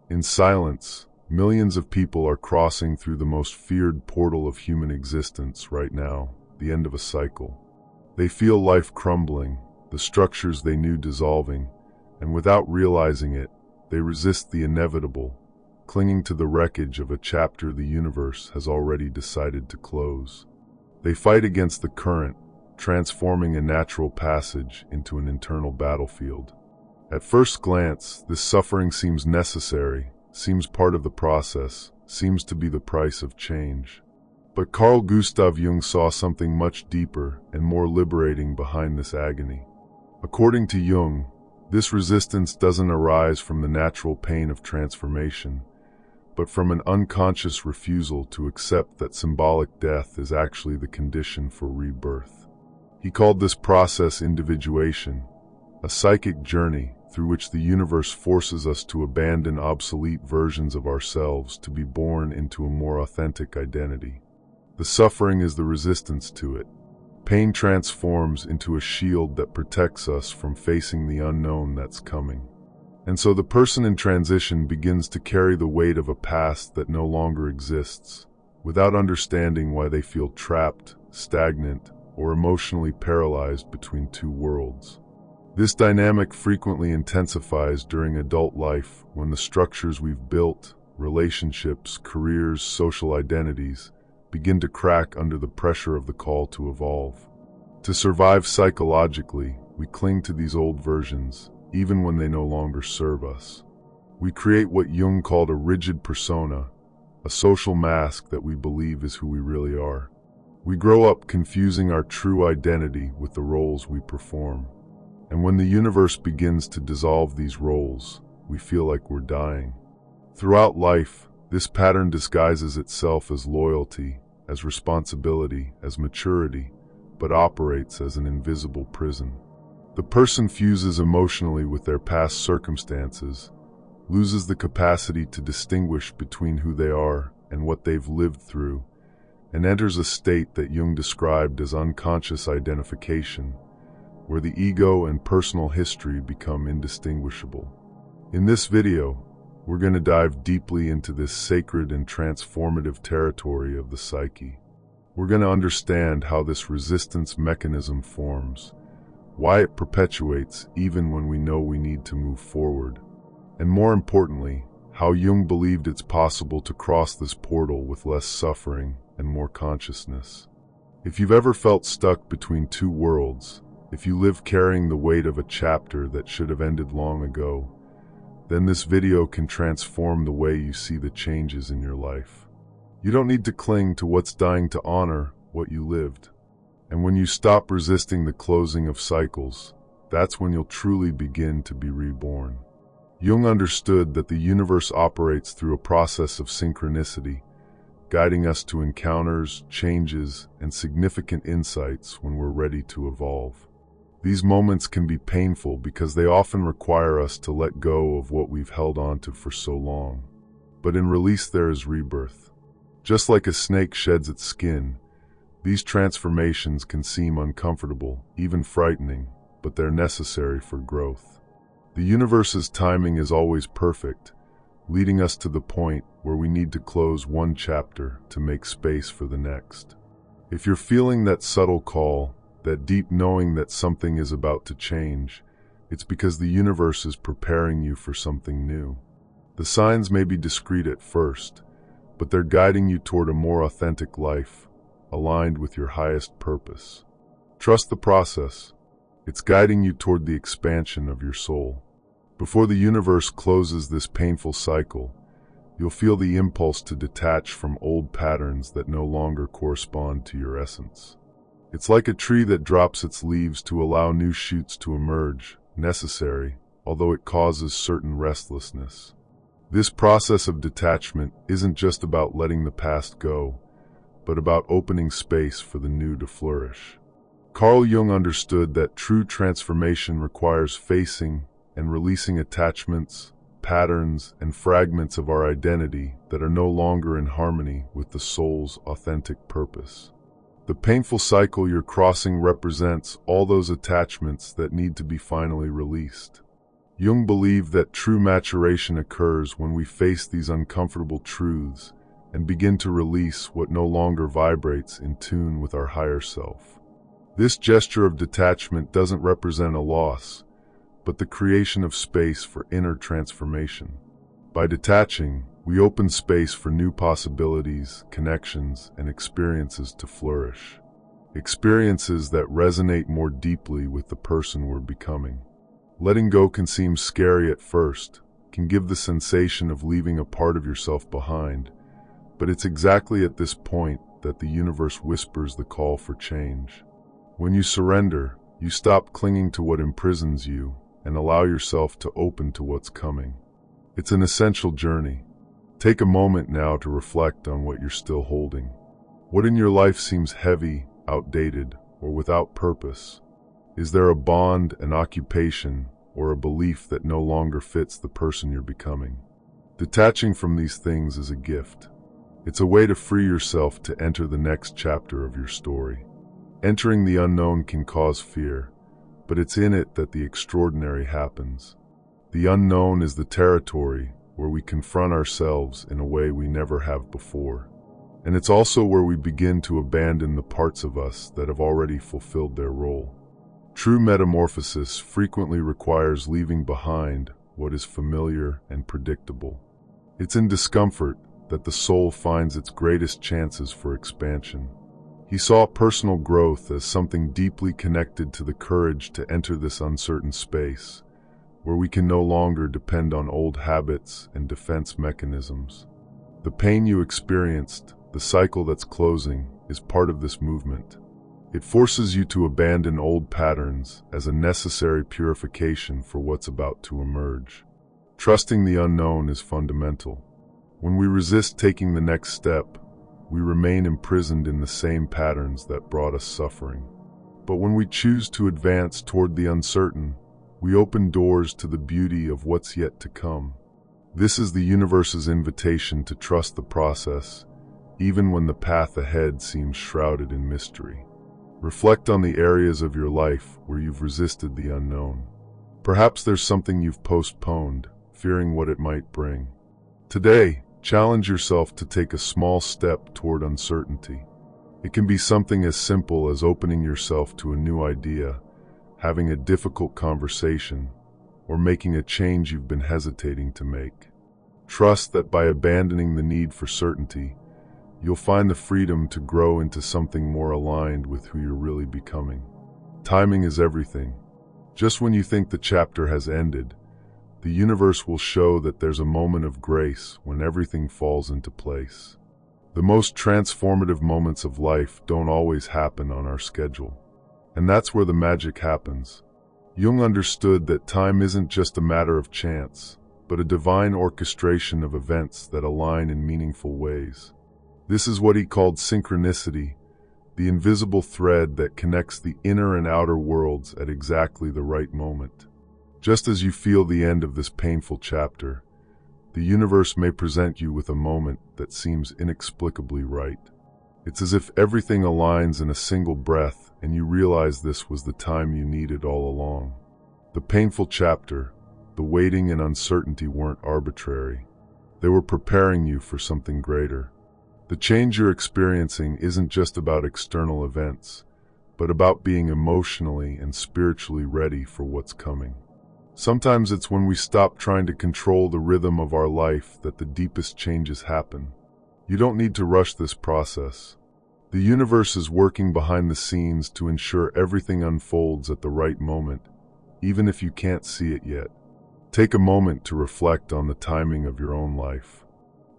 In silence, millions of people are crossing through the most feared portal of human existence right now, the end of a cycle. They feel life crumbling, the structures they knew dissolving, and without realizing it, they resist the inevitable, clinging to the wreckage of a chapter the universe has already decided to close. They fight against the current, transforming a natural passage into an internal battlefield. At first glance, this suffering seems necessary, seems part of the process, seems to be the price of change. But Carl Gustav Jung saw something much deeper and more liberating behind this agony. According to Jung, this resistance doesn't arise from the natural pain of transformation, but from an unconscious refusal to accept that symbolic death is actually the condition for rebirth. He called this process individuation, a psychic journey through which the universe forces us to abandon obsolete versions of ourselves to be born into a more authentic identity. The suffering is the resistance to it. Pain transforms into a shield that protects us from facing the unknown that's coming. And so the person in transition begins to carry the weight of a past that no longer exists, without understanding why they feel trapped, stagnant, or emotionally paralyzed between two worlds. This dynamic frequently intensifies during adult life when the structures we've built, relationships, careers, social identities, begin to crack under the pressure of the call to evolve. To survive psychologically, we cling to these old versions, even when they no longer serve us. We create what Jung called a rigid persona, a social mask that we believe is who we really are. We grow up confusing our true identity with the roles we perform. And when the universe begins to dissolve these roles, we feel like we're dying. Throughout life, this pattern disguises itself as loyalty, as responsibility, as maturity, but operates as an invisible prison. The person fuses emotionally with their past circumstances, loses the capacity to distinguish between who they are and what they've lived through, and enters a state that Jung described as unconscious identification, where the ego and personal history become indistinguishable. In this video, we're going to dive deeply into this sacred and transformative territory of the psyche. We're going to understand how this resistance mechanism forms, why it perpetuates even when we know we need to move forward, and more importantly, how Jung believed it's possible to cross this portal with less suffering and more consciousness. If you've ever felt stuck between two worlds, if you live carrying the weight of a chapter that should have ended long ago, then this video can transform the way you see the changes in your life. You don't need to cling to what's dying to honor what you lived. And when you stop resisting the closing of cycles, that's when you'll truly begin to be reborn. Jung understood that the universe operates through a process of synchronicity, guiding us to encounters, changes, and significant insights when we're ready to evolve. These moments can be painful because they often require us to let go of what we've held on to for so long. But in release there is rebirth. Just like a snake sheds its skin, these transformations can seem uncomfortable, even frightening, but they're necessary for growth. The universe's timing is always perfect, leading us to the point where we need to close one chapter to make space for the next. If you're feeling that subtle call, that deep knowing that something is about to change, it's because the universe is preparing you for something new. The signs may be discreet at first, but they're guiding you toward a more authentic life, aligned with your highest purpose. Trust the process. It's guiding you toward the expansion of your soul. Before the universe closes this painful cycle, you'll feel the impulse to detach from old patterns that no longer correspond to your essence. It's like a tree that drops its leaves to allow new shoots to emerge, necessary, although it causes certain restlessness. This process of detachment isn't just about letting the past go, but about opening space for the new to flourish. Carl Jung understood that true transformation requires facing and releasing attachments, patterns, and fragments of our identity that are no longer in harmony with the soul's authentic purpose. The painful cycle you're crossing represents all those attachments that need to be finally released. Jung believed that true maturation occurs when we face these uncomfortable truths and begin to release what no longer vibrates in tune with our higher self. This gesture of detachment doesn't represent a loss, but the creation of space for inner transformation. By detaching, we open space for new possibilities, connections, and experiences to flourish. Experiences that resonate more deeply with the person we're becoming. Letting go can seem scary at first, can give the sensation of leaving a part of yourself behind, but it's exactly at this point that the universe whispers the call for change. When you surrender, you stop clinging to what imprisons you and allow yourself to open to what's coming. It's an essential journey. Take a moment now to reflect on what you're still holding. What in your life seems heavy, outdated, or without purpose? Is there a bond, an occupation, or a belief that no longer fits the person you're becoming? Detaching from these things is a gift. It's a way to free yourself to enter the next chapter of your story. Entering the unknown can cause fear, but it's in it that the extraordinary happens. The unknown is the territory where we confront ourselves in a way we never have before. And it's also where we begin to abandon the parts of us that have already fulfilled their role. True metamorphosis frequently requires leaving behind what is familiar and predictable. It's in discomfort that the soul finds its greatest chances for expansion. He saw personal growth as something deeply connected to the courage to enter this uncertain space, where we can no longer depend on old habits and defense mechanisms. The pain you experienced, the cycle that's closing, is part of this movement. It forces you to abandon old patterns as a necessary purification for what's about to emerge. Trusting the unknown is fundamental. When we resist taking the next step, we remain imprisoned in the same patterns that brought us suffering. But when we choose to advance toward the uncertain, we open doors to the beauty of what's yet to come. This is the universe's invitation to trust the process, even when the path ahead seems shrouded in mystery. Reflect on the areas of your life where you've resisted the unknown. Perhaps there's something you've postponed, fearing what it might bring. Today, challenge yourself to take a small step toward uncertainty. It can be something as simple as opening yourself to a new idea, having a difficult conversation, or making a change you've been hesitating to make. Trust that by abandoning the need for certainty, you'll find the freedom to grow into something more aligned with who you're really becoming. Timing is everything. Just when you think the chapter has ended, the universe will show that there's a moment of grace when everything falls into place. The most transformative moments of life don't always happen on our schedule. And that's where the magic happens. Jung understood that time isn't just a matter of chance, but a divine orchestration of events that align in meaningful ways. This is what he called synchronicity, the invisible thread that connects the inner and outer worlds at exactly the right moment. Just as you feel the end of this painful chapter, the universe may present you with a moment that seems inexplicably right. It's as if everything aligns in a single breath and you realize this was the time you needed all along. The painful chapter, the waiting and uncertainty weren't arbitrary. They were preparing you for something greater. The change you're experiencing isn't just about external events, but about being emotionally and spiritually ready for what's coming. Sometimes it's when we stop trying to control the rhythm of our life that the deepest changes happen. You don't need to rush this process. The universe is working behind the scenes to ensure everything unfolds at the right moment, even if you can't see it yet. Take a moment to reflect on the timing of your own life.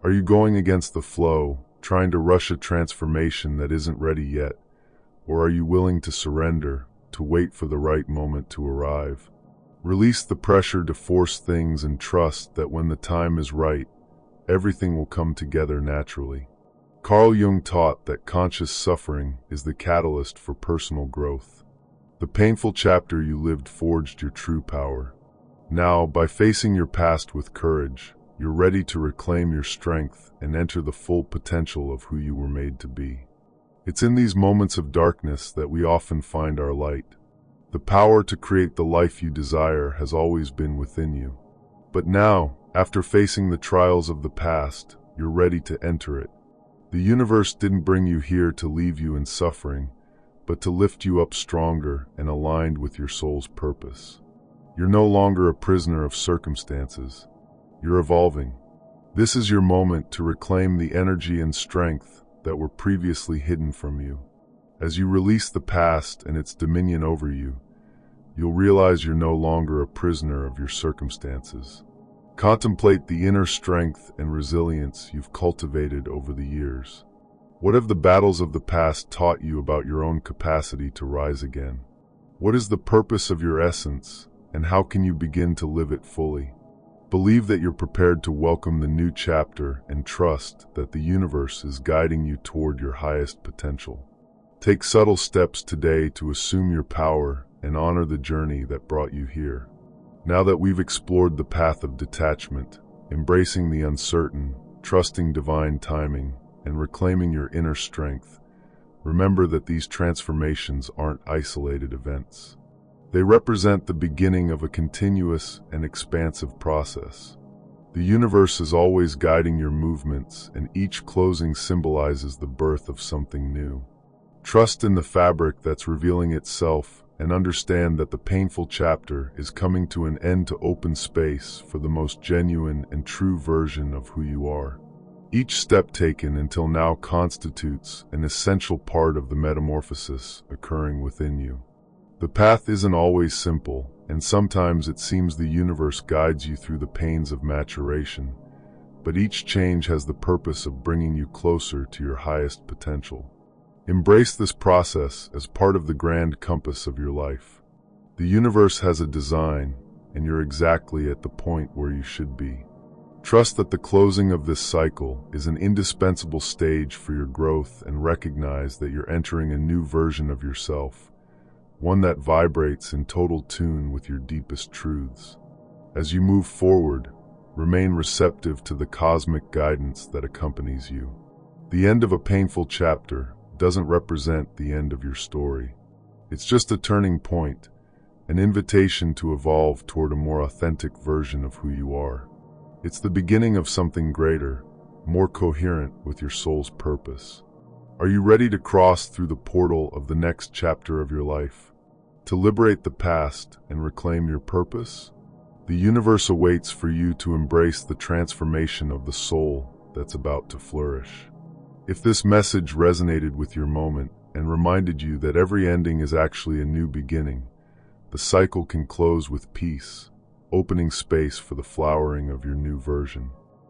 Are you going against the flow, trying to rush a transformation that isn't ready yet? Or are you willing to surrender, to wait for the right moment to arrive? Release the pressure to force things and trust that when the time is right, everything will come together naturally. Carl Jung taught that conscious suffering is the catalyst for personal growth. The painful chapter you lived forged your true power. Now, by facing your past with courage, you're ready to reclaim your strength and enter the full potential of who you were made to be. It's in these moments of darkness that we often find our light. The power to create the life you desire has always been within you. But now, after facing the trials of the past, you're ready to enter it. The universe didn't bring you here to leave you in suffering, but to lift you up stronger and aligned with your soul's purpose. You're no longer a prisoner of circumstances. You're evolving. This is your moment to reclaim the energy and strength that were previously hidden from you. As you release the past and its dominion over you, you'll realize you're no longer a prisoner of your circumstances. Contemplate the inner strength and resilience you've cultivated over the years. What have the battles of the past taught you about your own capacity to rise again? What is the purpose of your essence, and how can you begin to live it fully? Believe that you're prepared to welcome the new chapter and trust that the universe is guiding you toward your highest potential. Take subtle steps today to assume your power and honor the journey that brought you here. Now that we've explored the path of detachment, embracing the uncertain, trusting divine timing, and reclaiming your inner strength, remember that these transformations aren't isolated events. They represent the beginning of a continuous and expansive process. The universe is always guiding your movements, and each closing symbolizes the birth of something new. Trust in the fabric that's revealing itself, and understand that the painful chapter is coming to an end to open space for the most genuine and true version of who you are. Each step taken until now constitutes an essential part of the metamorphosis occurring within you. The path isn't always simple, and sometimes it seems the universe guides you through the pains of maturation, but each change has the purpose of bringing you closer to your highest potential. Embrace this process as part of the grand compass of your life. The universe has a design, and you're exactly at the point where you should be. Trust that the closing of this cycle is an indispensable stage for your growth, and recognize that you're entering a new version of yourself, one that vibrates in total tune with your deepest truths. As you move forward, remain receptive to the cosmic guidance that accompanies you. The end of a painful chapter doesn't represent the end of your story. It's just a turning point, an invitation to evolve toward a more authentic version of who you are. It's the beginning of something greater, more coherent with your soul's purpose. Are you ready to cross through the portal of the next chapter of your life? To liberate the past and reclaim your purpose? The universe awaits for you to embrace the transformation of the soul that's about to flourish. If this message resonated with your moment and reminded you that every ending is actually a new beginning, the cycle can close with peace, opening space for the flowering of your new version.